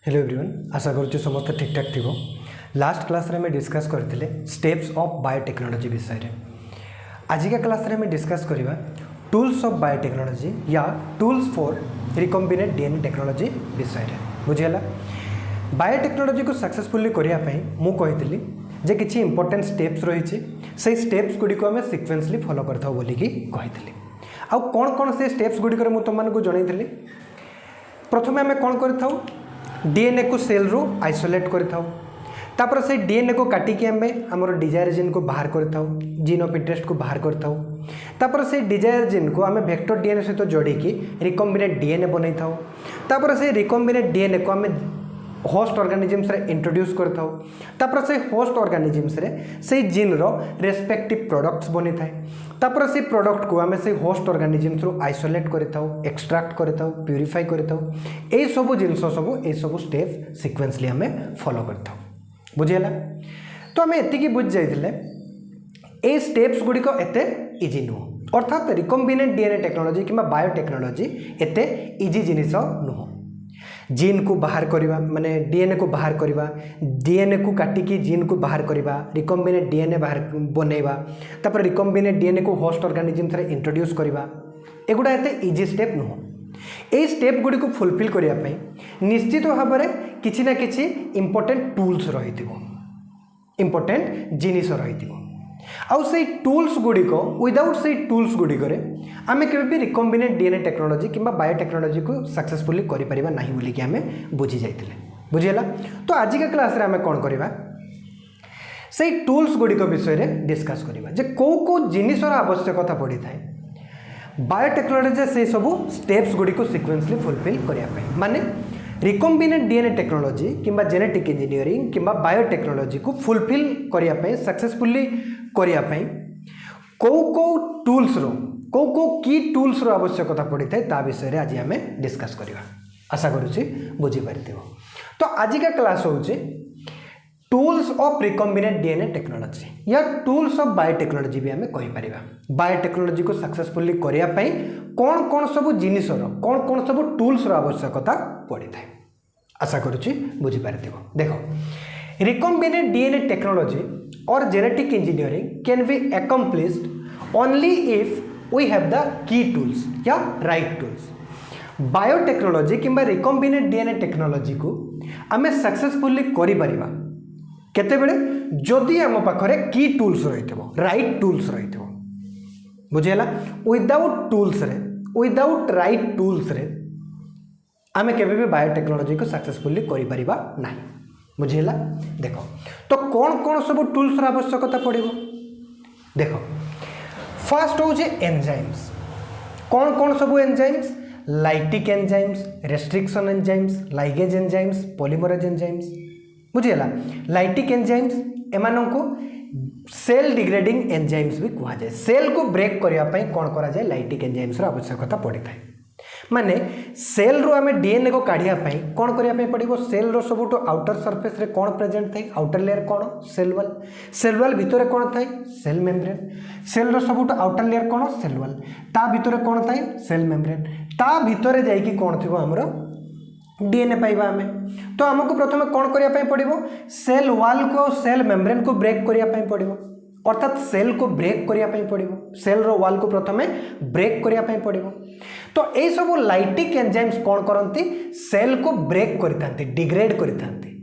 Hello everyone, आशा करुच्ची समस्त ठीक ठाक थी। लास्ट क्लास रे डिस्कस करते स्टेप्स ऑफ बायोटेक्नोलॉजी विषय रे। आजिका क्लास रे डिस्कस करवा टूल्स ऑफ बायोटेक्नोलॉजी या tools for recombinant DNA technology विषय रे। बुझीगला। बायोटेक्नोलॉजी को सक्सेसफुली करने मु कही जे किसी इंपोर्टेंट स्टेप्स रही से स्टेप्स गुड़ी को आम सिक्वेंसली फॉलो करता बोलिकी कही। आउ कौन कौन से स्टेप्स गुड़ी मुझे तुमको जनई। प्रथमे आम कौन कर डीएनए को सेल रू आइसोलेट कर से डीएनए को काटिकी आम आमर डिजायर जीन को बाहर कर जीन ऑफ इंटरेस्ट को बाहर कर से डिजायर जीन को आम वेक्टर डीएनए सहित जोड़िकी रिकम्बिनेंट डीएनए बनई था। से रिकम्बिनेंट डीएनए को आम होस्ट ऑर्गेनिजम्स रे इंट्रोड्यूस करता से होस्ट ऑर्गेनिजम्स रे से जीन रो रेस्पेक्टिव प्रोडक्ट्स बनी थाए। से प्रोडक्ट को आम से होस्ट ऑर्गेनिजम्स रो आइसोलेट करताऊ, एक्सट्रैक्ट करताऊ, प्यूरिफाई करताऊ। ए सब जिनस सब ए सब स्टेप सिक्वेंसली आम फॉलो करताऊ। बुझीगला। तो आम एतिकी बुझ जाइथिले ए स्टेप्स गुड़िक एते इजी नुह। अर्थात रिकम्बिनेंट डीएनए टेक्नोलॉजी किंबा बायोटेक्नोलॉजी एते इजी जिनिस नुह। जीन को बाहर करवा माने डीएनए को बाहर करवा, डीएनए को काटिकी जीन को बाहर करवा, रिकम्बिनेंट डीएनए बाहर बनैबा, तापर रिकम्बिनेंट डीएनए को होस्ट ऑर्गेनिजम्स रे इंट्रोड्यूस करवा, एगुड़ा एते इजी स्टेप नुह। ए स्टेप गुडी को फुलफिल करिया पई निश्चित भाव में किछि ना किछि इंपोर्टेंट टूल्स रहिथिबो, इंपोर्टेंट जिनिस रहिथिबो। आउ से टूल्स गुडी को विदाउट से टूल्स गुडी करे आमे केबे भी रिकम्बिनेंट डीएनए टेक्नोलॉजी किंबा बायोटेक्नोलॉजी को सक्सेसफुली करि परिबा नाही बोली कि आमे बुझी जाइतिले। बुझियला। तो आज का क्लास रे आमे कोन करबा से टूल्स गुडी को विषय रे डिस्कस करबा जे को जिनिसर आवश्यकता पड़ी थाए बायोटेक्नोलॉजी से सब स्टेप्स गुडी को सीक्वेंसली फुलफिल करिया पई। माने रिकम्बिनेंट डीएनए टेक्नोलॉजी किंबा जेनेटिक इंजीनियरिंग किंबा बायोटेक्नोलॉजी को फुलफिल करिया पई सक्सेसफुली करिया पई को टूल्स रो को की टूल्स रो आवश्यकता पड़ी थाए ता विषय रे आज आमे डिस्कस करबा। आशा करूची बुझी पारथिबो। तो आज का क्लास होउची tools of recombinant DNA technology या टूल्स ऑफ बायोटेक्नोलॉजी भी आमे कहि परिबा। बायोटेक्नोलॉजी को सक्सेसफुली करिया पई कौन कौन सब जिनिस रो कौन सब टूल्स रो आवश्यकता पड़ी थाए। आशा करूची बुझी पारथिबो। देखो, recombinant DNA technology or genetic engineering can be accomplished only if we have the key tools या right tools। बायोटेक्नोलॉजी किंबा रिकम्बिनेंट डीएनए टेक्नोलॉजी को आमे सक्सेसफुली करि परिबा केते बेले जदि आम पाखरे की टूल्स रहितबो, राइट टूल्स रहितबो। बुझियला। विदाउट टूल्स रे, विदाउट राइट टूल्स रे आमे केबे भी बायोटेक्नोलॉजी को सक्सेसफुली करि परिबा नाही। बुझेला। देखो, तो कौन कौन सब टूल्स आवश्यकता पड़ो। देखो, फास्ट हो एंजाइम्स। कौन कौन सब enzymes? Lytic enzymes, restriction enzymes, ligase enzymes, polymerase enzymes. बुझेला। लाइटिक एंजाइम्स एमान को सेल डिग्रेडिंग एंजाइम्स भी कहा जाए। सेल को ब्रेक करने कौन करा जाए लाइटिक एंजाइम्स आवश्यकता पड़ी थाए। माने सेल रो आमे डीएनए को काढ़िया पई कोन करिया पई पड़िबो। सेल रो सबुटो आउटर सरफेस रे कोन प्रेजेंट थाए? आउटर लेयर कोन? Cell wall. सेल वॉल भितरे कोन थाए? Cell membrane. सेल रो सबुटो आउटर लेयर कोन? Cell wall. ता भितरे कोन थाए? Cell membrane. ता भितरे जाई कि कोन थिबो हमरो डीएनए पाइबा आमे। तो हमको प्रथमे कोन करिया पई पड़िबो? सेल वॉल को सेल मेम्ब्रेन को ब्रेक करिया पई पड़िबो। अर्थात सेल को ब्रेक करिया पई पड़िबो। सेल रो वॉल को प्रथमे ब्रेक करिया पई पड़िबो। तो ए सब लाइटिक एंजाइम्स कौन करती? सेल को ब्रेक करथांती, डिग्रेड करथांती।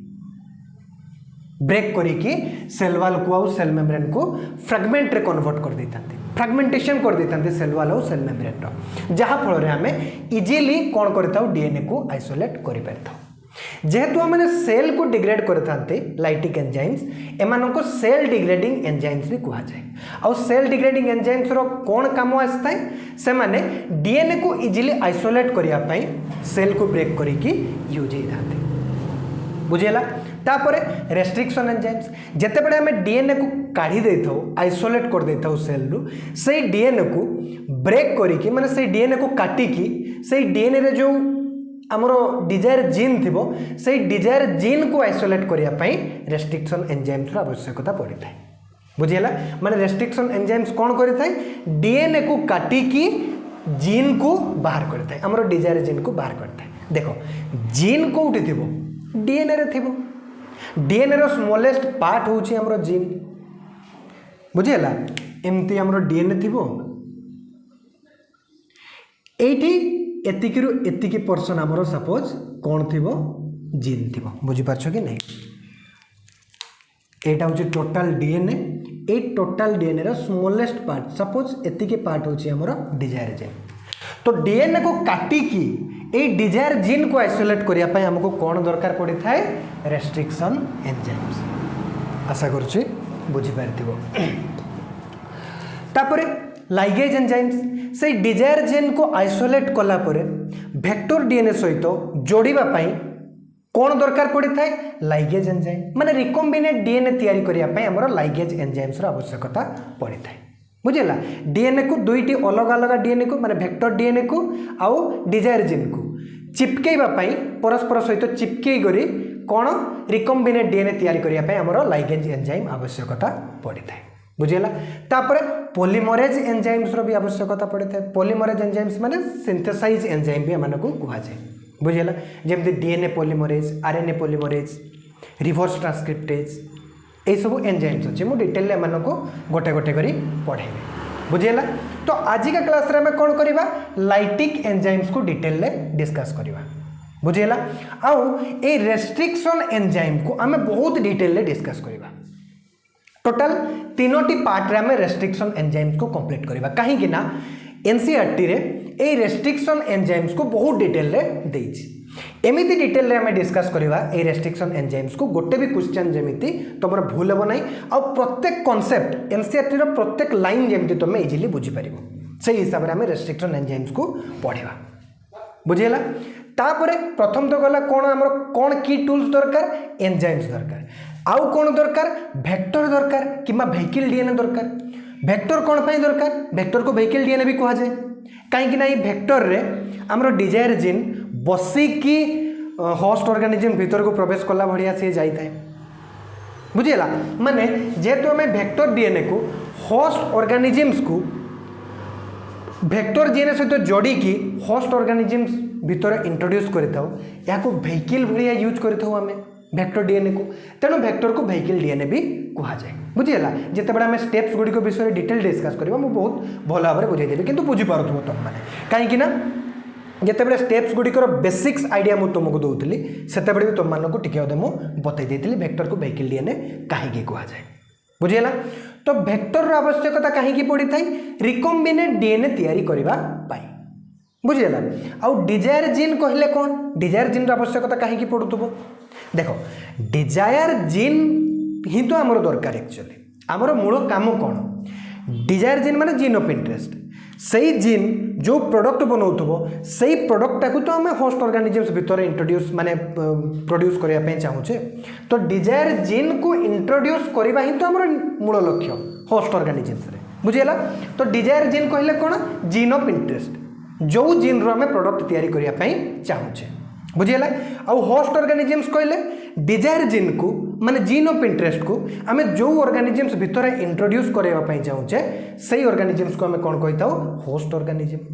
ब्रेक करिकी सेल वॉल को और सेल मेम्ब्रेन को फ्रैगमेंट रे कन्वर्ट कर देथांती, फ्रैगमेंटेशन कर देथांती सेल वॉल और सेल मेम्ब्रेन रो, जहा फल रे हमें इजीली कौन करथाउ डीएनए को आइसोलेट करि परथाउ। जेहेतु आम सेल को डिग्रेड करते लाइटिक एंजाइम्स एमान को सेल डिग्रेडिंग एंजाइम्स भी कहा जाए। और सेल डिग्रेडिंग एंजाइम्स रो कौन काम आसता से माने डीएनए को इजीली आइसोलेट करने सेल को ब्रेक करिकी यूज होता। बुझेला। तापर रेस्ट्रिक्शन एंजाइम्स जेते बड़े आम डीएनए को काढ़ी दे था आइसोलेट कर दे था सेल रु से डीएनए को ब्रेक करिकी माने से डीएनए को काटिकी से डीएनए रे जो आमर डिजायर जीन थी से डिजायर जीन को आइसोलेट करने रेस्ट्रिक्शन एंजाइम्स आवश्यकता पड़ी थाए। बुझीगला। माने रेस्ट्रिक्शन एंजाइम्स कौन करें? डीएनए को काटिकी जीन को बाहर करता है, आमर डिजायर जीन को बाहर करता है। देखो, जीन कोठी थिबो डीएनए रे थिबो डीएनए रो स्मॉलेस्ट पार्ट होची हमरो जीन बुझिला एमती हमरो डीएनए थिबो एठी एतिकिरु एतिकी पर्सन हमरो सपोज कोन थिबो जीन थिबो बुझि पाछो कि नहीं एटा होची टोटल डीएनए ए टोटल डीएनए रो स्मॉलेस्ट पार्ट सपोज एतिकी पार्ट होची हमरो डिजायर जीन तो डीएनए को काटी की ए डिजायर जीन को आइसोलेट करिया पय हमको कोन दरकार पड़ी थाए रेस्ट्रिक्शन एंजाइम्स आशा करछि बुझि पारथिबो तापरे लाइगेज एंजाइम्स से डिजायर जीन को आइसोलेट कला परे वेक्टर डीएनए सहित जोड़िबा पय कौन दरकार पड़ी थाए लाइगेज एंजाइम माने रिकॉम्बिनेट डीएनए तैयारी करिया पय हमरो लाइगेज एंजाइम्स रो आवश्यकता पड़ी थाए बुझिला डीएनए को दुईटी अलग अलग डीएनए को माने वेक्टर डीएनए को आउ डिजायर जीन को चिपकेबा पय परस्पर सहित चिपकेई करी कोन रिकॉम्बिनेट डीएनए तैयारी करिया पय हमरो लाइगेज एंजाइम आवश्यकता पड़ी थाए बुझिला तापर पॉलीमरेज एंजाइम्स रो भी आवश्यकता पड़ी थाए पॉलीमरेज एंजाइम्स माने सिंथेसाइज एंजाइम भी माने को कुहा जाय बुझिला जेमते DNA polymerase RNA polymerase reverse transcriptase ए सब एंजाइम्स अच्छे मु डिटेल ले मानको गोटे गोटे करी पढ़ेबे बुझिला तो आज का क्लास रे हमें कोन करबा लाइटिक एंजाइम्स को डिटेल ले डिस्कस करबा बुझिला आउ ए रेस्ट्रिक्शन एंजाइम को हमें बहुत डिटेल ले डिस्कस करबा टोटल तीनोटी पार्ट रे हमें रेस्ट्रिक्शन एंजाइम्स को कंप्लीट करबा काहे कि ना एनसीईआरटी रे ए रेस्ट्रिक्शन एंजाइम्स को बहुत डिटेल ले देछि एमिति डिटेल रे हमें डिस्कस करबा ए रेस्ट्रिक्शन एंजाइम्स को गोटे भी क्वेश्चन जेमिति तमर भूल हेबो नै आ प्रत्येक कांसेप्ट एनसीईआरटी रो प्रत्येक लाइन जेमिति तमे इजीली बुझी परिबो से हिसाब रे हमें रेस्ट्रिक्शन एंजाइम्स को पढेबा बुझिला तापरे प्रथम तो गला कोन हमर कोन की टूल्स दरकार एंजाइम्स दरकार आउ कोन दरकार वेक्टर दरकार किमा वेहिकल डीएनए दरकार वेक्टर कोन पई दरकार वेक्टर को वेहिकल डीएनए भी कहा जाय काहे कि ना ई वेक्टर रे हमरो डिजायर जीन बसी की होस्ट ऑर्गेनिज्म भीतर को प्रवेश कला भड़िया से जाई थाए बुझिला माने जेतु हमें वेक्टर डीएनए को होस्ट ऑर्गेनिज्म्स को वेक्टर डीएनए सहित जोड़ी की होस्ट ऑर्गेनिज्म्स भीतर इंट्रोड्यूस करथाउ या को वेहिकल भड़िया यूज करथाउ हमें वेक्टर डीएनए को तेणु वेक्टर को वेहिकल डीएनए भी कहा जाए बुझिला जेते बडा हमें स्टेप्स गुडी को विषय डिटेल डिस्कस करबा मु बहुत भल भाव बुझाई देबी किंतु बुझी पारथुम तुम माने काहे कि ना जेते बडा स्टेप्स गुडी को बेसिक्स आइडिया मु तुमको दोउतली सेते बडे भी तुम मानको को टिके ओदे मु बतै देतली वेक्टर को वेहिकल डीएनए काहे के कहा जाए बुझिला तो वेक्टर रो आवश्यकता काहे की पड़ी थाई रिकॉम्बिनेट डीएनए तैयारी करबा पाई बुझिला आ डिजायर जीन कहले कोन डिजायर जीन रो आवश्यकता काहे की पडुतबो देखो डिजायर जीन ही तो आमर दरकार एक्चुअली आमर मूल काम कौन डिजायर जीन माने जीन ऑफ इंटरेस्ट सही जीन जो प्रोडक्ट बनाउथबो सही प्रोडक्ट को तो हमें होस्ट ऑर्गेनिजम्स भीतर इंट्रोड्यूस माने प्रोड्यूस करिया पे चाहूचे तो डिजायर जीन को इंट्रोड्यूस करबा ही तो हमर मूल लक्ष्य होस्ट ऑर्गेनिजम्स रे बुझिला तो डिजायर जीन कहले कोन जीन ऑफ इंटरेस्ट जो जीन रो हमें प्रोडक्ट तैयारी करिया पे चाहूचे बुझिला आ होस्ट ऑर्गेनिजम्स कहले डिजायर जीन को माने जीन ऑफ इंटरेस्ट को आम जो ऑर्गेनिजम्स भीतर इंट्रोड्यूस करबा चाहूचे सही ऑर्गेनिजम्स को आम कौन कही होस्ट ऑर्गेनिजम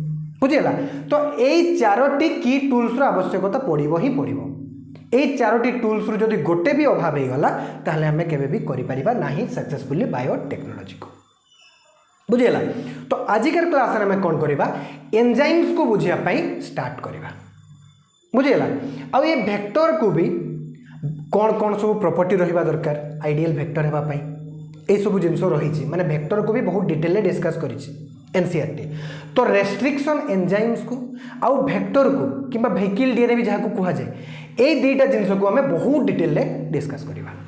बुझिला तो यही चारोटी की टूल्स रो आवश्यकता पड़िबो ही पड़िबो यही चारोटी टूल्स रो जदि गोटे भी अभाव हो गला ताहले हमें केबे भी करि परिबा नाही सक्सेसफुली बायोटेक्नोलॉजी को बुझिला तो आजिकर क्लास रे हमें कौन करबा एंजाइम्स को बुझिया पई स्टार्ट करबा बुझिला आ ये वेक्टर को भी कौन कौन सब प्रॉपर्टी रहिबा दरकार आइडियल वेक्टर हेबा पई ए सब जिंस रही माने वेक्टर को भी बहुत डिटेल डिस्कस करिछि एनसीईआरटी तो रेस्ट्रिक्शन एंजाइम्स को आउ वेक्टर को किंबा वेहिकल डीएनए भी जहाँ को कहा जाए ए दुईटा जिंस को हमें बहुत डिटेल डिस्कस करबा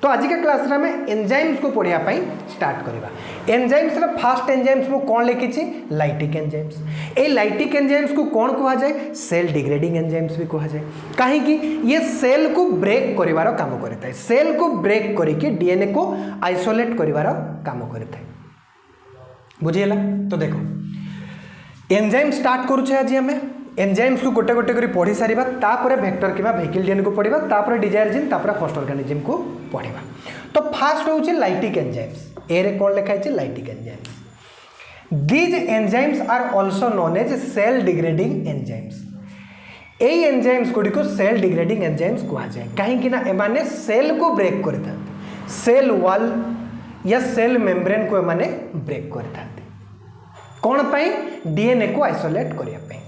तो आज का क्लास रे हमें एंजाइम्स को पढ़िया पई स्टार्ट करबा एंजाइम्स रे फर्स्ट एंजाइम्स को कौन लिखिछि लाइटिक एंजाइम्स ए लाइटिक एंजाइम्स को कौन कहा जाए सेल डिग्रेडिंग एंजाइम्स भी कहा जाए काहे कि ये सेल को ब्रेक करिवार काम करता है सेल को ब्रेक करके डीएनए को आइसोलेट करिवार काम करता है बुझिला तो देखो एंजाइम स्टार्ट करूछे आज हमें एंजाइम्स को गोटे गोटे करी पढ़ी सारिबा तापर वेक्टर किबा वेहिकल डीएनए को पढ़िबा तापर डिजायर जीन तापर होस्ट ऑर्गेनिज्म को पढ़िबा तो फास्ट होउचे लाइटिक एंजाइम्स ए रे कोन लिखा है lytic enzymes these enzymes are also known as cell degrading enzymes यही एंजाइम्स गुड़ी को सेल डिग्रेडिंग एंजाइम्स कहुए कहीं एमाने सेल को ब्रेक करता सेल वॉल या सेल मेम्ब्रेन को एमाने ब्रेक करता कौन पाई डीएनए को आइसोलेट करने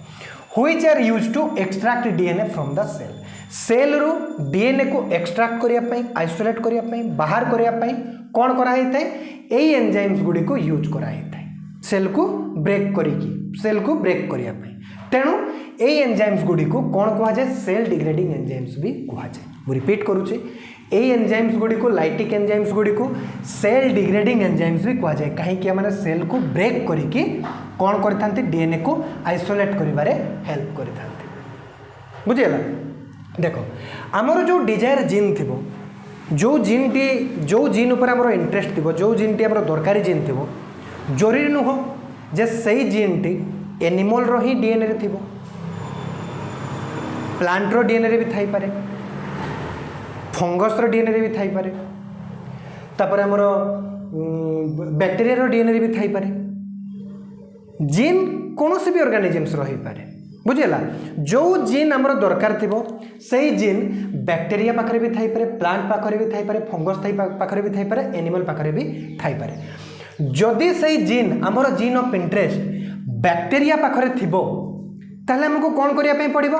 which are use to extract DNA from the cell cell रु डीएनए को एक्सट्रैक्ट करने आइसोलेट करने बाहर करने कौन कराई थाए यही एंजाइम्स गुड़ी को यूज कराई थाए सेल को ब्रेक करिकी सेल को ब्रेक करने तेणु यही एंजाइम्स गुड़ी को कौन कहुए सेल डिग्रेडिंग एंजाइम्स भी कहुए मु रिपीट करुचे यही एंजाइम्स गुड़ी को लाइटिक एंजाइम्स गुड़ी को सेल डिग्रेडिंग एंजाइम्स भी कहुए कहीं मैंने सेल को ब्रेक करिकी कौन करते डीएनए को आइसोलेट करिबारे हेल्प करते बुझीगला देखो आमर जो डिजायर जीन थी जो जीन उपर आमर इंटरेस्ट थी जो जीन टी आमर दरकारी जीन थी जरूरी नुह जे सही जीन टी एनिमल रो ही डीएनए रे थिबो प्लांट रो डीएनए रे भी थाई पारे फंगस रो डीएनए रे भी थाई पारे तापर आमर बैक्टीरिया रो डीएनए रे भी थाई पारे जीन कौन से भी ऑर्गेनिजम्स रही पारे बुझेगा जो जीन आमर दरकार थी सही जीन बैक्टीरिया पाखरे भी थाई पारे प्लांट पाखरे भी थाई पारे फंगस पाखरे भी थाई पारे एनिमल पाखरे भी थाई पारे जदि सही जीन आमर जीन ऑफ इंटरेस्ट बैक्टीरिया पाखरे थिबो ताहले हमको कौन करिया पे पड़िबो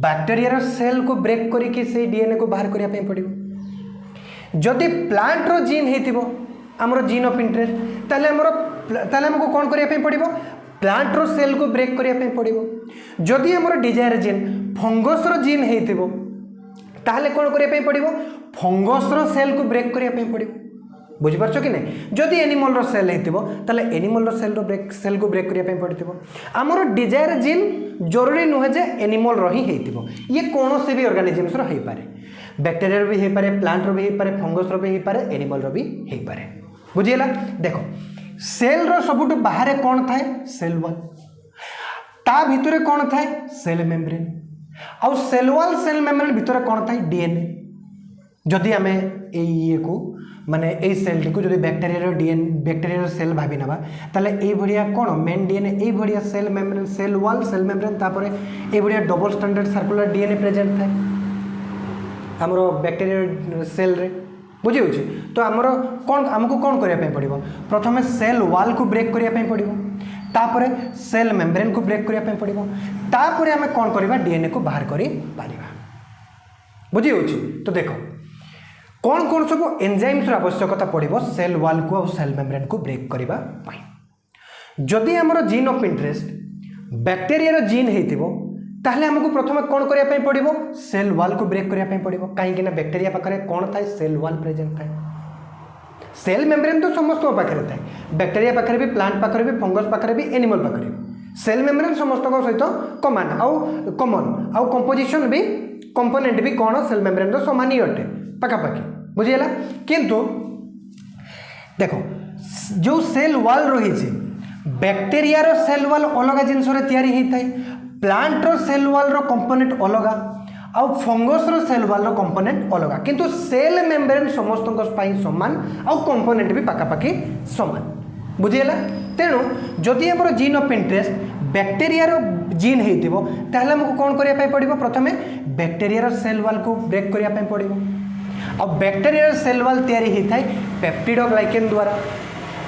बैक्टीरिया सेल को ब्रेक करिके से डीएनए को बाहर करिया पे पड़िबो जदि प्लांट रो जीन हेतिबो आमर जीन ऑफ इंटरेस्ट ताहले हमको कौन करिया पे पड़िबो प्लांट रो सेल को ब्रेक करिया पे पड़िबो जदि आमर डिजायर जीन फंगस रो जीन हेतिबो ताहले कौन करिया पे पड़िबो फंगस रो सेल को ब्रेक करिया पे पड़िबो बुझिपारछ कि नहीं जदि एनिमल रो सेल हेतिबो ताले एनिमल रो सेल को ब्रेक करिया पे पड़िथिबो आमर डिजायर जीन जरूरी नुहे जे एनिमल रो ही हेतिबो ये कौन से भी ऑर्गेनिजम्स रो हेई पारे बैक्टीरिया रो भी हेई पारे प्लांट रो भी हेई पारे फंगस रो भी हेई पारे एनिमल रो भी हेई पारे बुझियला देखो सेल रो सबुटु बाहर कौन थाए सेल वॉल ता भितरे कौन थाए सेल मेम्ब्रेन आउ सेल वॉल सेल मेम्ब्रेन भितरे कौन थाए डीएनए जदि आमे ये को माने ए सेल टी को जदि बैक्टीरिया सेल भाबी नबा ताले ए भड़िया कौन मेन डीएनए ए भड़िया cell membrane cell wall cell membrane तापरे ए भड़िया double standard circular DNA present थाए हमरो बैक्टीरिया सेल रे बुझी होची तो हमरो कौन हमको कौन करिया पे पड़िबो प्रथमे सेल वॉल को ब्रेक करिया पे पड़िबो तापरे सेल मेम्ब्रेन को ब्रेक करिया पे पड़िबो तापरे हमें कौन करिबा डीएनए को बाहर करि पारिबा बुझी होची तो देखो कौन कौन सब एंजाइम्स आवश्यकता पड़ो सेल वॉल को और सेल मेम्ब्रेन को ब्रेक करने जदि आमर gene of interest bacteria gene हेतिबो ताहले हमको प्रथम कौन करने पड़ो सेल वॉल को ब्रेक करने पड़ो कहीं बैक्टीरिया पाखे कौन थाए सेल वॉल प्रेजेंट थाए सेल मेम्ब्रेन तो समस्त पाखे थाए बैक्टीरिया पाखे भी प्लांट पाखे भी फंगस पाखे भी एनिमल पाखे भी सेल मेम्ब्रेन समस्त सहित कमन आउ कंपोजिशन भी कंपोनेंट भी कौन सेल मेम्ब्रेन समान ही अटे पाखापाखि बुझीगला किंतु देखो जो सेल वॉल रही बैक्टीरिया रो सेल वॉल अलग जिनस तैयारी होता है प्लांट रो सेल वॉल रो कंपोनेंट अलग आउ फंगस रो सेल वॉल रो कंपोनेंट अलग किंतु सेल मेम्ब्रेन समस्त समान आउ कंपोनेंट भी पाखापाखि समान बुझीगला तेणु जदि आम जीन ऑफ इंटरेस्ट बैक्टीरिया रो जीन हेतिबो ताहले हमको कौन करिया पड़िबो प्रथमे बैक्टीरिया रो सेल वॉल को ब्रेक करिया पड़िबो अब बैक्टीरिया सेल वॉल तैयारी होता है पेप्टिडोग्लाइकेन द्वारा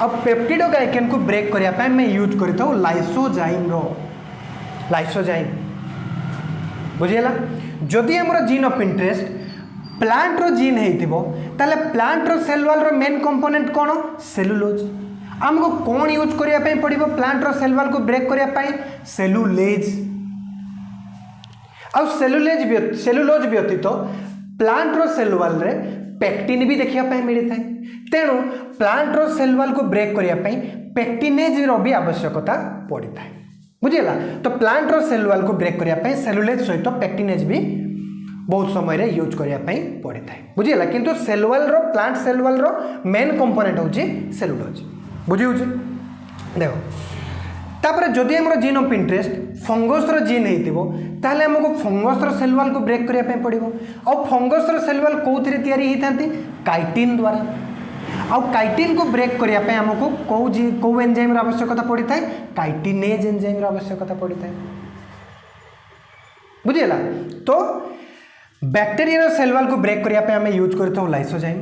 अब पेप्टिडोग्लाइकेन को ब्रेक करने मैं यूज करता हूँ लाइसोजाइम बुझीगला जदि आमर जीन ऑफ इंटरेस्ट प्लांट रो जीन हेतिबो ताले प्लांट रो सेल वॉल रो मेन कंपोनेंट कौन सेलुलोज आमको कौन यूज करने पड़ो प्लांट रो सेल वॉल को ब्रेक करने सेलुलेज आउ सेलुलोज व्यतीत प्लांट रो सेल वॉल रे पेक्टिन भी देखा मिलता है तेणु प्लांट रो सेल वॉल को ब्रेक करने पेक्टिनेज रो भी आवश्यकता पड़ता है बुझीगला तो प्लांट रो सेल वॉल को ब्रेक करने सेलुलेज सहित पेक्टिनेज भी बहुत समय रे यूज करने पड़ता है बुझीगला किंतु सेल वॉल रो प्लांट सेल वॉल रो मेन कंपोनेंट होची सेलुलोज बुझी होची देखो तापर जदि आमर जीन ऑफ इंटरेस्ट फंगस रो जीन हेतिबो ताहले हमको फंगस रो सेल वॉल को ब्रेक करने पड़ो और फंगस रो सेल वॉल कौन तैयारी होती काइटिन द्वारा आउ काइटिन को ब्रेक करने आमको कौ एंजाइम आवश्यकता पड़ता है काइटिनेज एंजाइम आवश्यकता पड़ता है बुझीगला। तो बैक्टेरिया सेल वाल को ब्रेक करने आम यूज करता लाइसोजाइम,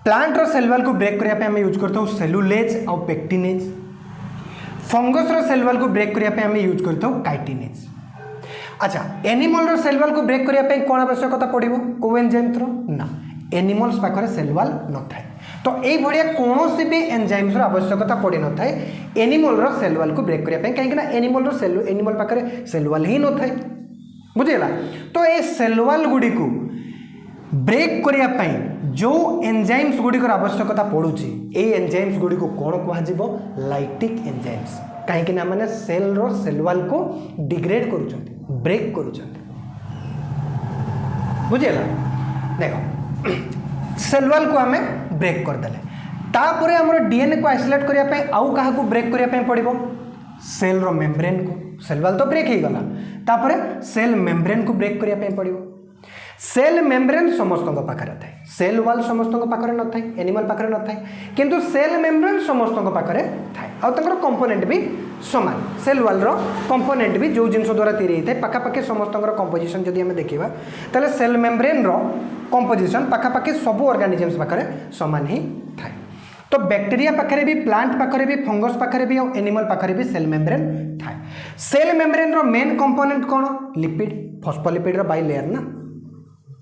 प्लांट रो सेल वाल को ब्रेक करने आम यूज करता सेलुलेज और पेक्टिनेज, फंगस रो सेल वाल को ब्रेक करने आम यूज करता काइटिनेज। अच्छा एनिमल रो सेल वाल को ब्रेक करने कौन आवश्यकता पड़ो को एंजाइम्स रो ना, एनिमल्स पाखरे सेल वाल न थाए, तो ये भाया कौन भी एंजाइम्स रो आवश्यकता पड़ न थाए एनिमल रो सेल वाल को ब्रेक करने कहीं एनिमल रो सेल एनिमल पाखरे सेल वाल ही न थाए, बुझेगा। तो ये सेल वाल गुड़ी को ब्रेक करने जो एंजाइम्स गुड़ी आवश्यकता पड़ुची ए एंजाइम्स गुड़ी को कौन कह लाइटिक एंजाइम्स, कहीं मैंने सेल रो सेल वाल को डिग्रेड करुचंती ब्रेक करुचंती, बुझेगा। देखो सेल वाल को आम ब्रेक करदेले तापर आमर डीएनए को आइसोलेट करने आउ क्या ब्रेक करने पड़ो सेल रो मेम्ब्रेन को, सेल वाल तो ब्रेक हो गला तापर सेल मेम्ब्रेन को ब्रेक करने पड़ो। सेल मेम्ब्रेन समस्त पाखे थाए, सेल वाल समस्त पाखे न थाए, एनिमल पाखे न थाए, किंतु सेल मेम्ब्रेन समस्त पाखे थाए आउर कंपोनेंट भी समान, सेल वाल रो कंपोनेंट भी जो जिनस द्वारा तैयारी होता है पाखापाखि समस्त कंपोजिशन जदि आम देखा ताले सेल मेम्ब्रेन रो कंपोजिशन पाखापाखि सब ऑर्गेनिजम्स पाखे समान ही थाए। तो बैक्टीरिया पाखे भी, प्लांट पाखे भी, फंगस पाखे भी और एनिमल पाखे भी सेल मेम्ब्रेन थाए। Cell membrane main main component कौन? लिपिड, फॉस्फोलिपिड रो बाई लेयर ना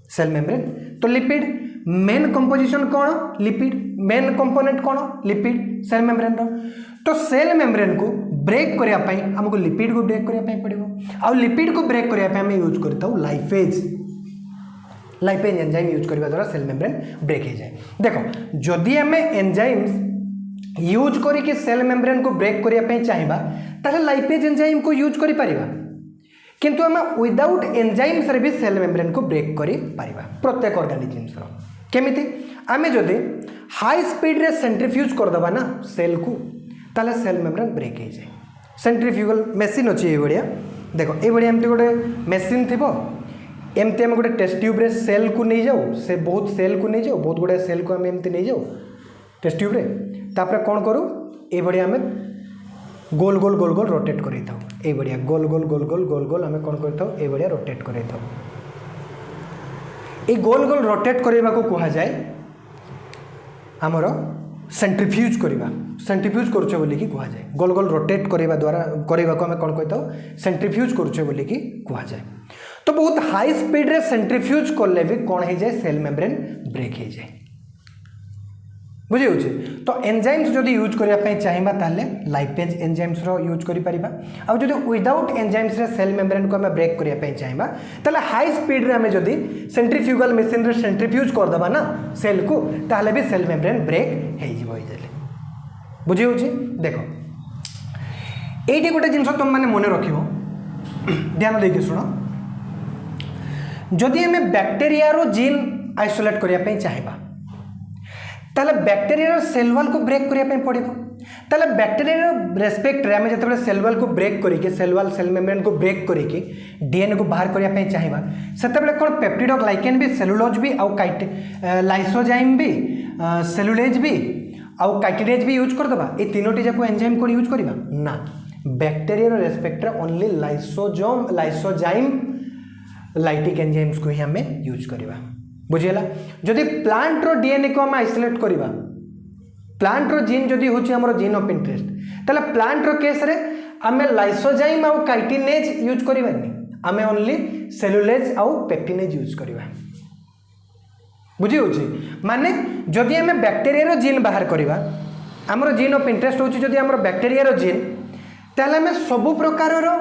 सेल मेम्ब्रेन, तो लिपिड मेन कंपोजिशन कौन? लिपिड, मेन कंपोनेंट कौन? लिपिड सेल मेम्ब्रेन रो। तो सेल मेम्ब्रेन को ब्रेक करने आमको लिपिड को ब्रेक करने पड़ो, आउ लिपिड को ब्रेक करने आम यूज करता हूँ लाइफेज, लाइपेज एंजाइम यूज करने द्वारा सेल मेम्ब्रेन ब्रेक हो जाए। देखो जदि आम एंजाइम्स यूज करके सेल मेम्ब्रेन को ब्रेक करने चाहिए ताहले लाइपेज एंजाइम को यूज करि परिबा, किंतु आम विदाउट एंजाइम्स रे भी सेल मेम्ब्रेन को ब्रेक करि परिबा प्रत्येक ऑर्गेनिजम्स रो। केमिति आम जदि हाई स्पीड रे सेंट्रीफ्यूज करदबा ना सेल को ताले सेल मेम्ब्रेन ब्रेक हो जाए। सेंट्रीफ्यूगल मेसीन अच्छी ये भाया, देखो ये भाया एमती गोटे मेसीन थी एमती आम गोटे टेस्ट ट्यूब रे सेल को नहीं जाओ, से बहुत सेल को नहीं जाओ, बहुत गुड़ाए सेल को आम एमती नहीं जाओ टेस्ट ट्यूब रे, तापर कौन करूँ ये भाया आम गोल गोल गोल गोल रोटेट कर ये बढ़िया गोल गोल गोल गोल गोल गोल आम कौन कर बढ़िया रोटेट कर गोल गोल रोटेट करने को कह जाए आमर सेंट्रीफ्यूज करवा, सेंट्रीफ्यूज करुचे बोलिकी कह जाए, गोल गोल रोटेट करवा द्वारा करने को आम कौन कही सेंट्रीफ्यूज करुचे बोलिकी कह जाए। तो बहुत हाई स्पीड रे सेंट्रीफ्यूज कले भी कौन हो जाए सेल मेम्ब्रेन ब्रेक हो जाए, बुझे। तो एंजाइम्स जदि यूज करने चाहिए ताले लाइपेज एंजाइम्स रो यूज करि परिबा, आ जदि विदाउट एंजाइम्स रे सेल मेम्ब्रेन को आम ब्रेक करने चाहिए ताले हाई स्पीड रे आम जदि सेंट्रीफ्यूगल मशीन रे सेंट्रीफ्यूज करदबा ना सेल को ताले भी सेल मेम्ब्रेन ब्रेक हो जिवो इजिली, बुझे। देखो ये गोटे जिनस तुम मैंने मन रखिबो ध्यान देके सुनो, जदि आम बैक्टेरिया रो जीन आइसोलेट करने चाहिए ताले बैक्टेरिया सेल वाल को ब्रेक करने पड़ो, ताले बैक्टेरिया रेस्पेक्ट रे आम जो सेल वाल को ब्रेक करके सेल वाल सेल मेम्ब्रेन को ब्रेक करके डीएनए को बाहर करने चाहिए से कौन पेप्टिडोग्लाइकेन भी, सेलुलोज भी आउ लाइसोजाइम भी, सेलुलेज भी आउ काइटिनेज भी यूज करदबा, ये तीनोटी जाक एंजाइम को यूज करबा ना, बैक्टेरिया रेस्पेक्ट रे ओनली लाइसोजाइम लाइटिक एंजाइम्स को ही आम यूज करवा, बुझेगा। जदि प्लांट रो डीएनए को आम आइसोलेट करवा, प्लांट रो जीन जदि होची हमरो जीन ऑफ इंटरेस्ट ताले प्लांट रो केस रे आम लाइसोजाइम आउ काइटिनेज यूज करबानी, आम ओनली सेलुलेज आउ पेक्टिनेज यूज करवा, बुझी होची। माने जदि आम बैक्टेरिया रो जीन बाहर करवा, हमरो जीन ऑफ इंटरेस्ट होची जदि हमरो बैक्टेरिया रो जीन ताले आम सब प्रकार रो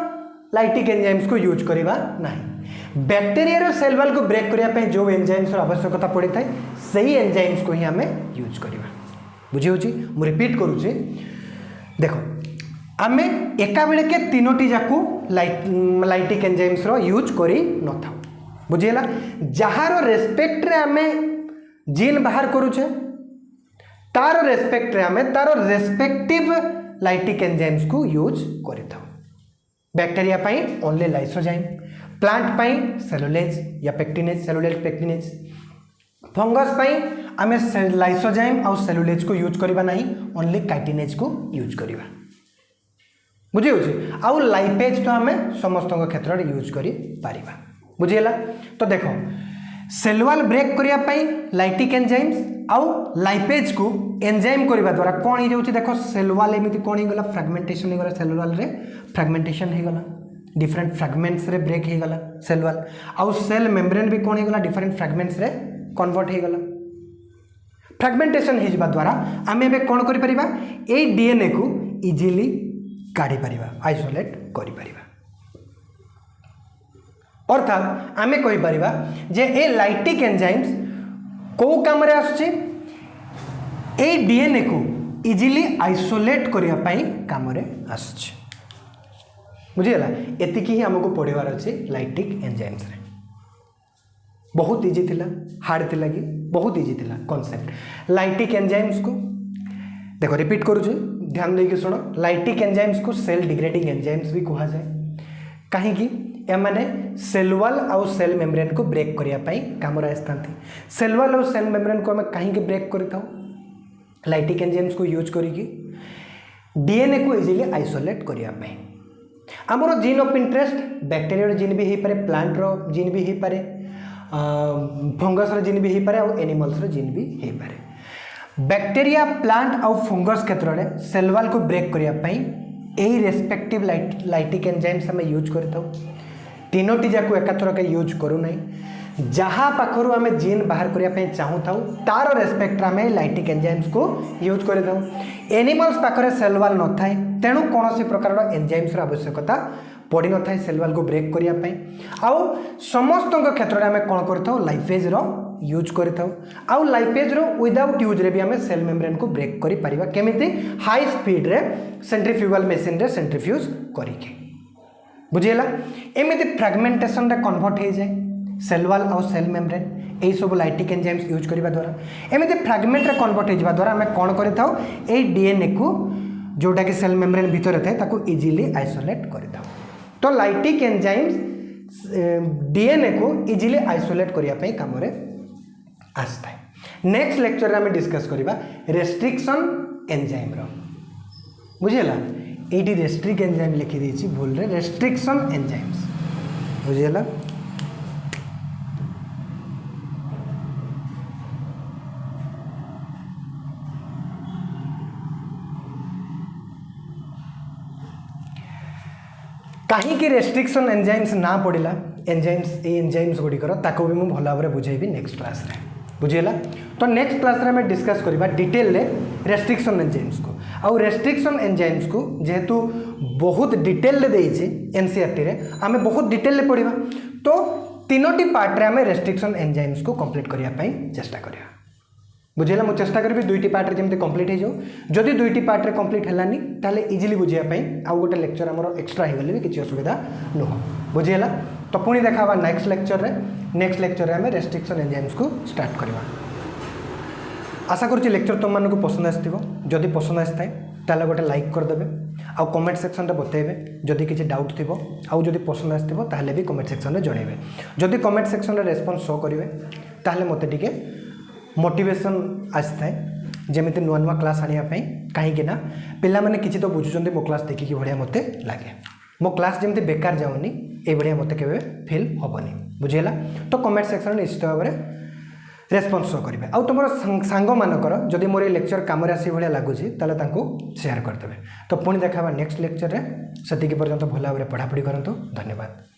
लाइटिक एंजाइम्स को यूज करवा नहीं। बैक्टेरिया सेल वाल को ब्रेक करने जो एंजाइम्स आवश्यकता पड़ी था सही एंजाइम्स को ही आम यूज करवा, बुझी होची। मु रिपीट करुचे, देखो आम एका बेले के तीनोटी जाकू लाइटिक एंजाइम्स रो यूज करी न था, बुझीला। जार रेस्पेक्ट रे आम जीन बाहर करुचे तार रेस्पेक्ट रे आम तार रेस्पेक्टिव लाइटिक एंजाइम्स को यूज करि था। बैक्टेरिया पाई ओनली लाइसोजाइम, प्लांट पाई सेलुलेज या पेक्टिनेज, सेलुलेज पेक्टिनेज, फंगस पाई आम लाइसोजाइम और सेलुलेज को यूज करवा नहीं, ओनली काइटिनेज को यूज करवा, बुझी होची आउ लाइपेज तो आम समस्त क्षेत्र में यूज करी पारिबा बुझीगला। तो देख सेल वॉल ब्रेक करने लाइटिक एंजाइम्स आउ लाइपेज को एंजाइम करने द्वारा कौन हो जाऊँ देख सेल वॉल एमती कौन होगा फ्रैगमेंटेशन होगा सेल वॉल रे फ्रैगमेंटेशन होगा डिफरेंट फ्रैगमेंट्स रे ब्रेक होगा सेल वॉल आउ सेल मेम्ब्रेन भी कौन होगा डिफरेंट फ्रैगमेंट्स रे कन्वर्ट होगा फ्रैगमेंटेशन हो द्वारा आम ए कौन कर डीएनए को इजिली काढ़ी पारिबा आइसोलेट करि पारिबा अर्थात आमे कहि पारिबा जे ए लाइटिक एंजाइम्स को काम रे आछे ए डीएनए को इजिली आइसोलेट करिया पई काम रे आछे बुझिला एतिकी ही हमको पढ़िबार अछि लाइटिक एंजाइम्स रे बहुत इजी थिला हार्ड थिला कि बहुत इजी थिला कांसेप्ट लाइटिक एंजाइम्स को देखो रिपीट करूँ ध्यान देके सुनो लाइटिक एंजाइम्स को सेल डिग्रेडिंग एंजाइम्स भी कहा जाए कहीं एमाने सेल वॉल आउ सेल मेम्ब्रेन को ब्रेक करने काम आसता सेल वॉल और सेल मेम्ब्रेन को आम कहीं ब्रेक करता लाइटिक एंजाइम्स को यूज करके डीएनए को इजिली आइसोलेट करने आमर gene of interest bacteria gene भी हो पारे प्लांट रो जीन भी हो पारे फंगस रो जीन भी हो पारे और एनिमल्स रो जीन भी हो पारे बैक्टेरिया प्लांट और फंगस क्षेत्र में सेल वॉल को ब्रेक करने यही रेस्पेक्टिव लाइटिक एंजाइम्स आम यूज करता तीनोटी जाक एकाथरक यूज करूना जहाँ पाखर आम जीन बाहर करने चाहूँ तार रेस्पेक्ट आम लाइटिक एंजाइम्स को यूज करता एनिमल्स पाखरे सेल वॉल न थाए तेणु कौन प्रकार एंजाइम्स आवश्यकता पड़ न था सेल वॉल को ब्रेक करने आउ समस्त क्षेत्र में आम कौन करता लाइपेज रो यूज करता आउ लाइपेज रो विदाउट यूज रे भी आम सेल मेम्ब्रेन को ब्रेक करि परिबा केमिति हाई स्पीड रे सेंट्रीफ्यूगल मशीन रे सेंट्रीफ्यूज करिके बुझिला एमिति फ्रैगमेंटेशन रे कन्वर्ट हो जाए सेल वॉल और सेल मेम्ब्रेन यही सब लाइटिक एंजाइम्स यूज करने द्वारा एमिति फ्रैगमेंट रे कन्वर्ट हो द्वारा आम कौन करता ए डीएनए को जोटा कि सेल मेम्ब्रेन भितर थाए ताको इजिली आइसोलेट करता तो लाइटिक एंजाइम्स डीएनए को इजिली आइसोलेट करने काम आसता है नेक्स्ट लेक्चर में डिस्कस करवा रेस्ट्रिक्शन एंजाइम रो बुझेला एटी रेस्ट्रिक्ट एंजाइम लिखी देछि भूल रे रेस्ट्रिक्शन एंजाइम्स बुझेला कहीं रेस्ट्रिक्शन एंजाइम्स ना पड़िला एंजाइम्स गुड़िकर ताको भी मुझे भल भाव में बुझेबी नेक्स्ट क्लास रे बुझेला तो नेक्स्ट क्लास रे हमें डिस्कस करवा डिटेल रे रेस्ट्रिक्शन एंजाइम्स को आउ रेस्ट्रिक्शन एंजाइम्स को जेहेतु बहुत डिटेल रे देइछि एनसीईआरटी रे हमें बहुत डिटेल रे पढ़िबा तो तीनोटी पार्ट रे हमें रेस्ट्रिक्शन एंजाइम्स को कंप्लीट करिया पई चेष्टा करिया बुझेला मु चेष्टा करी दुईटी पार्ट रे जेमते कंप्लीट हो जाओ जदि दुईटी पार्ट रे कंप्लीट हलानी ताले इजीली बुझिया पई आउ गोटे लेक्चर हमर एक्स्ट्रा हो गले भी किछि असुविधा नुह बुझेला तो पुणी देखा नेक्स्ट लेक्चर रे हमें रेस्ट्रिक्शन एंजाइम्स को स्टार्ट करवा आशा करुच्ची लेक्चर तुम मानक पसंद आसथिबो जदि पसंद आसथाए ताले गोटे लाइक करदेवे आउ कमेंट सेक्शन रे बतेबे जदि किछि डाउट थिबो आउ जदि पसंद आसथिबो ताले भी कमेंट सेक्शन रे जणेबे जदि कमेंट सेक्शन रे रेस्पॉन्स शो करिवे ताले मते टिके मोटिवेशन आसथाए जमिति नुआ नुआ क्लास आनिया पई कहीं ना पिला माने किछि तो बुझुचंदी मो क्लास देखिकी बढ़िया मते लागे मो क्लास जमिति बेकार जाउनी ए बढ़िया मते केबे फील होबनी बुझेला तो कमेंट सेक्शन में निश्चित भाव में रेस्पॉन्स शो करेंगे आउ तुम सांग मानकर जदि मोर लेक्चर काम आसी भाया लगुच ताले तांको शेयर करदेवे तो पुणी देखा नेक्स्ट लेक्चर रे सेतिकी पर्यंत भल भाव में पढ़ापढ़ी करंतु धन्यवाद।